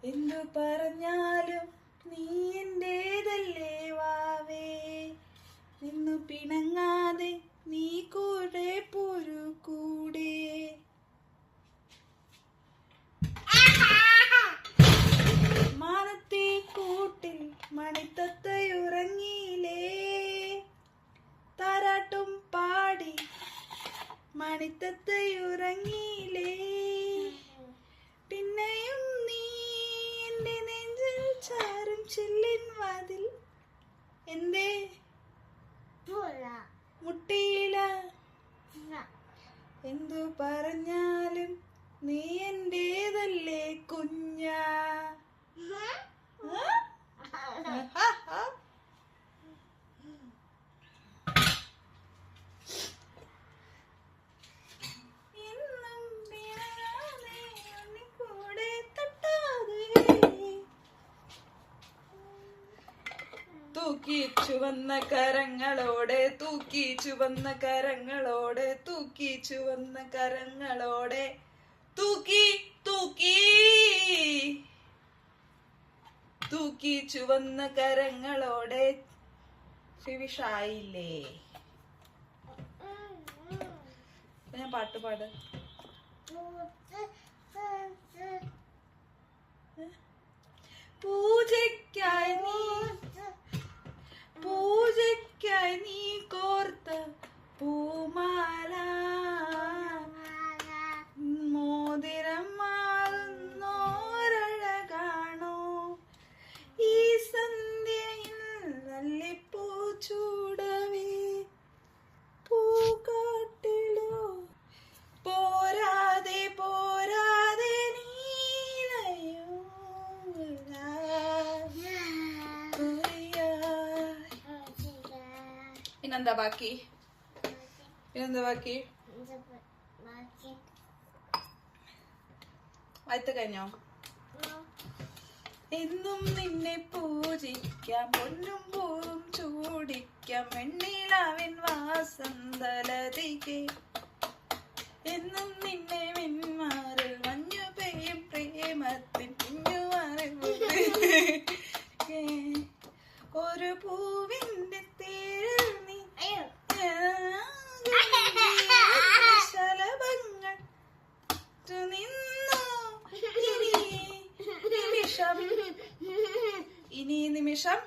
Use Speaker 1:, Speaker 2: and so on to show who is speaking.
Speaker 1: എന്തു പറഞ്ഞാലും നീ എന്റേതല്ലേ വാവേ, നിന്നു പിണങ്ങാതെ നീ കൂടെ പോരു കൂടെ. മാനത്തെ കൂട്ടിൽ മണിത്തത്തയുറങ്ങിയില്ലേ, താരാട്ടും പാടി മണിത്തത്തയുറങ്ങിയില്ലേ, പിന്നെയും നീ എന്റെ നെഞ്ചിൽ ചാരും ചില്ലിൻ വാതിൽ എന്തേ മുട്ടിയില. എന്തു പറഞ്ഞാലും നീ എന്റേതല്ലേ കുഞ്ഞാ. തൂക്കി ചുവന്ന കരങ്ങളോടെ, തൂക്കി ചുവന്ന കരങ്ങളോടെ, തൂക്കി ചുവന്ന കരങ്ങളോടെ, തൂക്കി തൂക്കി തൂക്കി ചുവന്ന കരങ്ങളോടെ. ഫിനിഷായില്ലേ? ഞാൻ പാട്ട് പാട്. പൂജയ്ക്കായി നീ കോർത്ത പൂമാല, മോതിരം മാറുന്നോരഴകാണോ ഈ സന്ധ്യയിൽ നല്ലിപ്പൂ ചൂടവേ, പൂക്കാട്ടിലോ പോരാതെ പോരാതെ നീലയോ. പിന്നെന്താ ബാക്കി? വായിത്ത കഴിഞ്ഞോ? എന്നും നിന്നെ പൂജിക്കാം, പൊന്നും പൂവും ചൂടിക്കാം, വെണ്ണിലാവിൻ വാസന്തലതികെ. എന്നും നിന്നെ മിന്മാറിൽ മഞ്ഞു പെയ്യും പ്രേമത്തിൻ കുഞ്ഞുമാറിൽ ഒരു പൂവിന്റെ തേരിൽ നീ ശലഭങ്ങൾ നിന്നു. ഇനി നിമിഷം